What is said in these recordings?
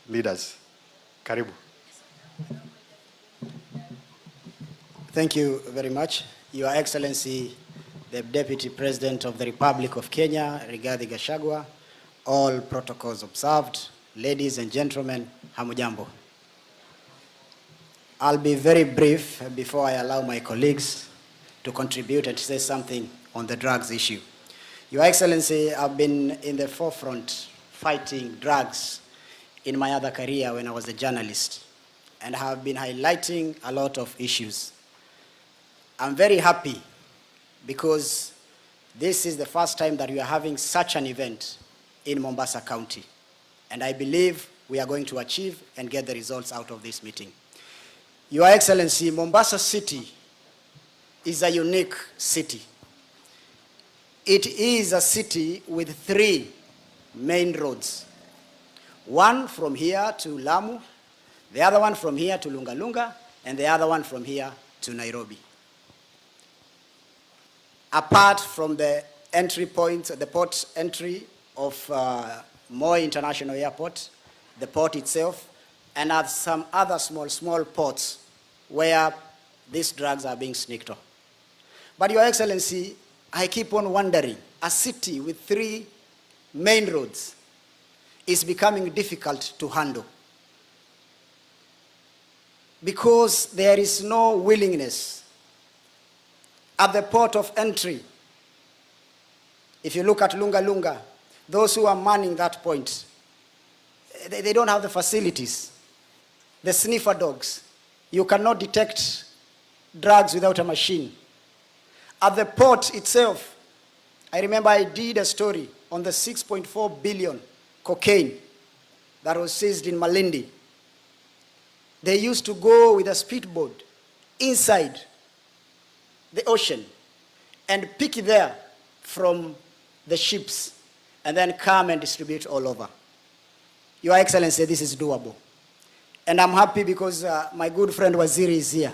leaders. Karibu. Thank you very much. Your Excellency, the Deputy President of the Republic of Kenya, Rigathi Gachagua, all protocols observed, ladies and gentlemen, hamujambo. I'll be very brief before I allow my colleagues to contribute and to say something on the drugs issue. Your Excellency, I've been in the forefront fighting drugs in my other career when I was a journalist, and have been highlighting a lot of issues. I'm very happy because this is the first time that we are having such an event in Mombasa County, and I believe we are going to achieve and get the results out of this meeting. Your Excellency, Mombasa City is a unique city. It is a city with 3 main roads. One from here to Lamu, the other one from here to Lungalunga, and the other one from here to Nairobi. Apart from the entry point, the port entry of Moi International Airport, the port itself, and at some other small ports where these drugs are being sneaked on. But Your Excellency, I keep on wondering, a city with 3 main roads is becoming difficult to handle because there is no willingness at the port of entry. If you look at Lungalunga, those who are manning that point, they don't have the facilities. The sniffer dogs, you cannot detect drugs without a machine. At the port itself, I remember I did a story on the 6.4 billion cocaine that was seized in Malindi. They used to go with a speedboat inside the ocean and pick it there from the ships and then come and distribute all over. Your Excellency, this is doable. And I'm happy because my good friend Waziri is here.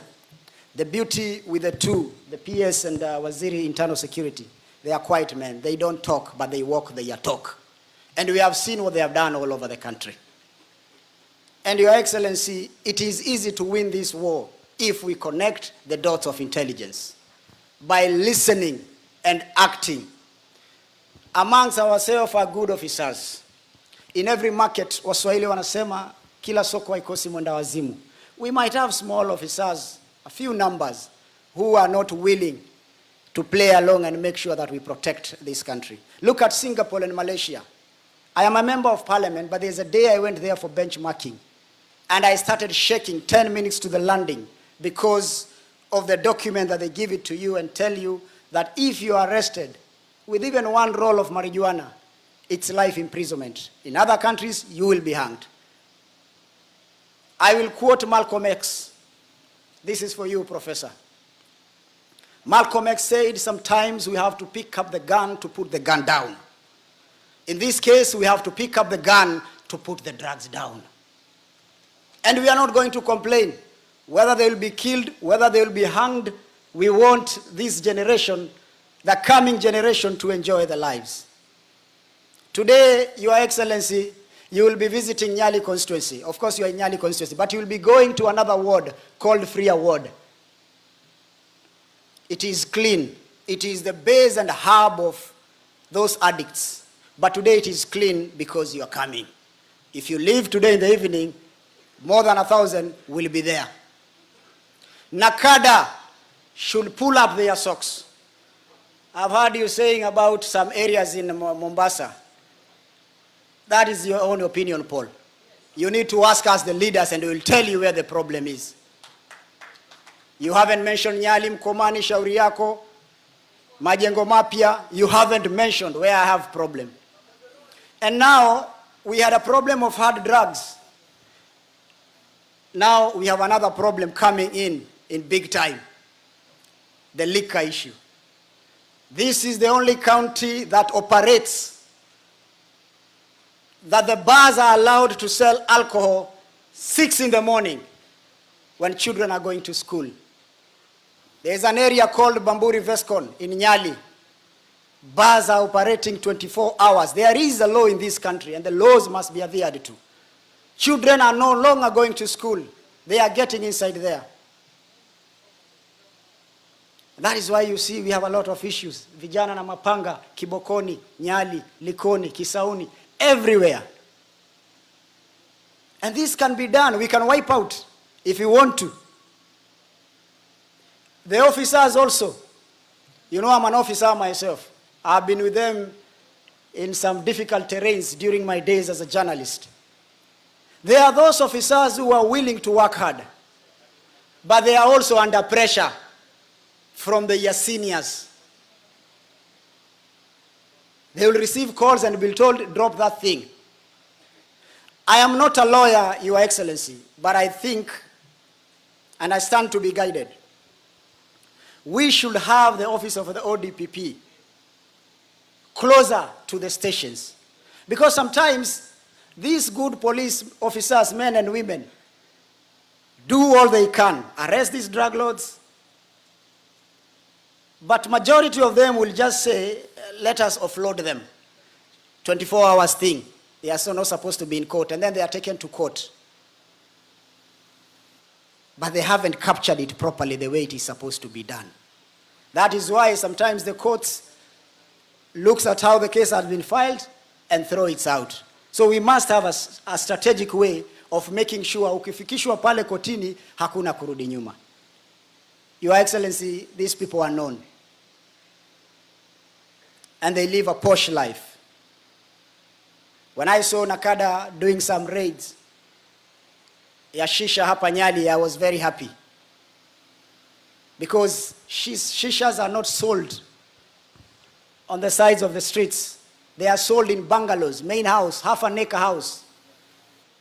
The beauty with the two, the PS and Waziri Internal Security, they are quiet men. They don't talk, but they walk, they talk. And we have seen what they have done all over the country. And Your Excellency, it is easy to win this war if we connect the dots of intelligence by listening and acting. Amongst ourselves are good officers. In every market, Waswahili wanasema, kila soko haikosi mwenda wazimu. We might have small officers, a few numbers, who are not willing to play along and make sure that we protect this country. Look at Singapore and Malaysia. I am a member of parliament, but there's a day I went there for benchmarking, and I started shaking 10 minutes to the landing because of the document that they give it to you and tell you that if you are arrested with even 1 roll of marijuana, it's life imprisonment. In other countries, you will be hanged. I will quote Malcolm X. This is for you, Professor. Malcolm X said, sometimes we have to pick up the gun to put the gun down. In this case, we have to pick up the gun to put the drugs down. And we are not going to complain. Whether they will be killed, whether they will be hanged, we want this generation, the coming generation, to enjoy their lives. Today, Your Excellency, you will be visiting Nyali constituency. Of course, you are in Nyali constituency, but you will be going to another ward called Freer Ward. It is clean. It is the base and hub of those addicts. But today it is clean because you are coming. If you leave today in the evening, more than 1,000 will be there. Nakada should pull up their socks. I've heard you saying about some areas in Mombasa. That is your own opinion, Paul. You need to ask us, the leaders, and we will tell you where the problem is. You haven't mentioned Nyali, Mkomani, Shauri Yako, Majengo Mapya. You haven't mentioned where I have problem. And now we had a problem of hard drugs. Now we have another problem coming in big time. The liquor issue. This is the only county that operates, that the bars are allowed to sell alcohol 6 in the morning when children are going to school. There's an area called Bamburi Vescon in Nyali. Bars are operating 24 hours. There is a law in this country, and the laws must be adhered to. Children are no longer going to school. They are getting inside there. That is why you see we have a lot of issues. Vijana na mapanga, Kibokoni, Nyali, Likoni, Kisauni, everywhere. And this can be done. We can wipe out if we want to. The officers also. You know, I'm an officer myself. I've been with them in some difficult terrains during my days as a journalist. There are those officers who are willing to work hard, but they are also under pressure from their seniors. They will receive calls and be told, drop that thing. I am not a lawyer, Your Excellency, but I think, and I stand to be guided, we should have the office of the ODPP closer to the stations. Because sometimes these good police officers, men and women, do all they can, arrest these drug lords, but majority of them will just say, let us offload them. 24 hours thing. They are so not supposed to be in court, and then they are taken to court. But they haven't captured it properly the way it is supposed to be done. That is why sometimes the courts looks at how the case has been filed and throw it out. So we must have a strategic way of making sure ukifikishwa pale kotini hakuna kurudi nyuma. Your Excellency, these people are known. And they live a posh life. When I saw Nakada doing some raids ya shisha hapa Nyali, I was very happy. Because shishas are not sold on the sides of the streets. They are sold in bungalows, main house, half an acre house.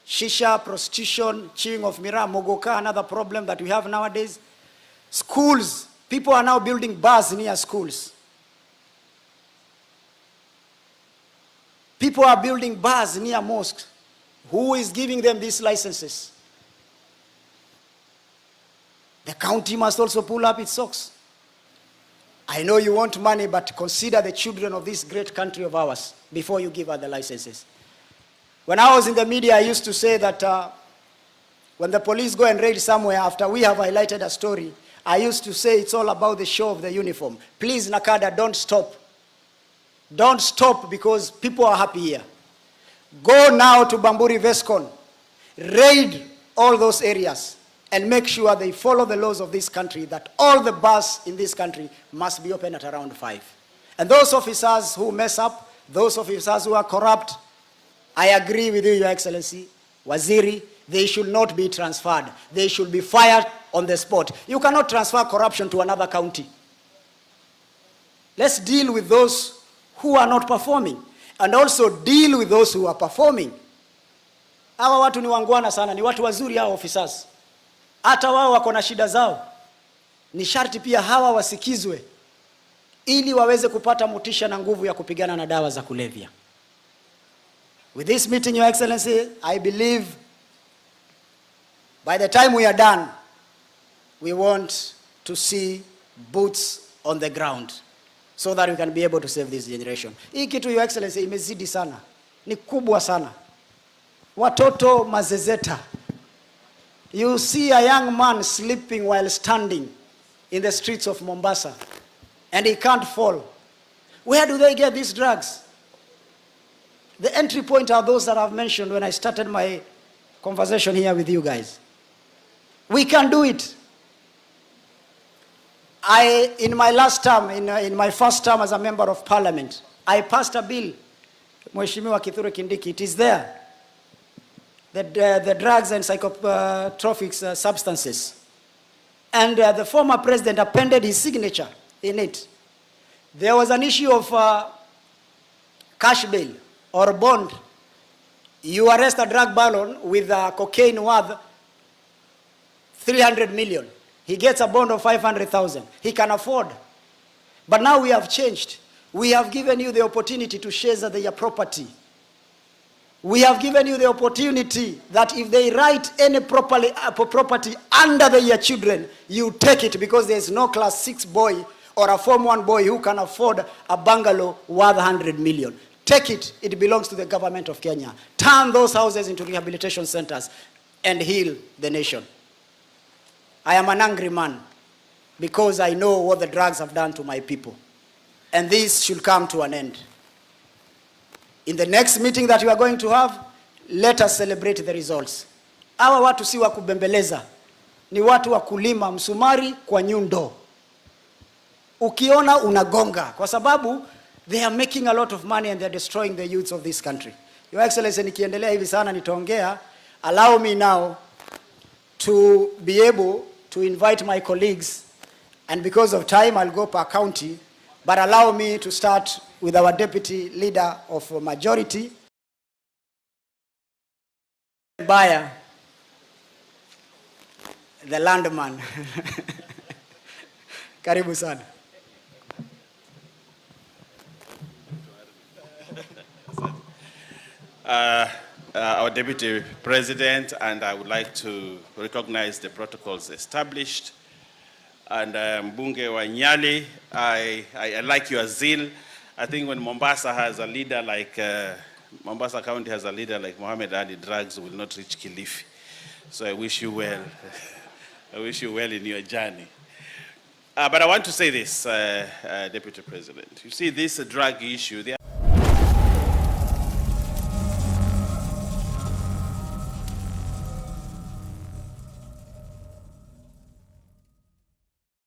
Shisha, prostitution, chewing of mira, mogoka, another problem that we have nowadays. Schools, people are now building bars near schools. People are building bars near mosques. Who is giving them these licenses? The county must also pull up its socks. I know you want money, but consider the children of this great country of ours before you give out the licenses. When I was in the media, I used to say that when the police go and raid somewhere after we have highlighted a story, I used to say it's all about the show of the uniform. Please, Nakada, don't stop. Don't stop, because people are happy here. Go now to Bamburi Vescon, raid all those areas, and make sure they follow the laws of this country, that all the bars in this country must be open at around 5. And those officers who mess up, those officers who are corrupt, I agree with you, Your Excellency, Waziri, they should not be transferred. They should be fired on the spot. You cannot transfer corruption to another county. Let's deal with those who are not performing, and also deal with those who are performing. Hawa watu ni wangwana sana, ni watu wazuri hao officers. Hata wao wako na shida zao. Ni sharti pia hawa wasikizwe ili waweze kupata motisha na nguvu ya kupigana na dawa za kulevya. With this meeting, Your Excellency, I believe by the time we are done, we want to see boots on the ground, so that we can be able to save this generation. Hii kitu, Your Excellency, imezidi sana. Ni kubwa sana. Watoto mazezeta. You see a young man sleeping while standing in the streets of Mombasa, and he can't fall. Where do they get these drugs? The entry point are those that I've mentioned when I started my conversation here with you guys. We can do it. In my last term, in my first term as a member of parliament, I passed a bill, Mheshimiwa Kithure Kindiki, it is there, the drugs and psychotropic substances. And the former president appended his signature in it. There was an issue of cash bail or bond. You arrest a drug baron with cocaine worth 300 million. He gets a bond of 500,000. He can afford. But now we have changed. We have given you the opportunity to share their property. We have given you the opportunity that if they write any property under their children, you take it, because there is no class 6 boy or a Form 1 boy who can afford a bungalow worth 100 million. Take it. It belongs to the government of Kenya. Turn those houses into rehabilitation centers and heal the nation. I am an angry man because I know what the drugs have done to my people. And this should come to an end. In the next meeting that you are going to have, let us celebrate the results. Hawa watu si wa kubembeleza, ni watu wa kulima msumari kwa nyundo. Ukiona unagonga, kwa sababu they are making a lot of money and they are destroying the youths of this country. Your Excellency, nikiendelea hivi sana nitaongea. Allow me now to be able to invite my colleagues, and because of time I'll go per county, but allow me to start with our deputy leader of majority, buyer, the landman. Karibu sana. Our Deputy President, and I would like to recognize the protocols established. And Mbunge wa Nyali, I like your zeal. I think when Mombasa has a leader like, Mombasa County has a leader like Mohammed Ali, drugs will not reach Kilifi. So I wish you well. I wish you well in your journey. But I want to say this, Deputy President. You see, this drug issue,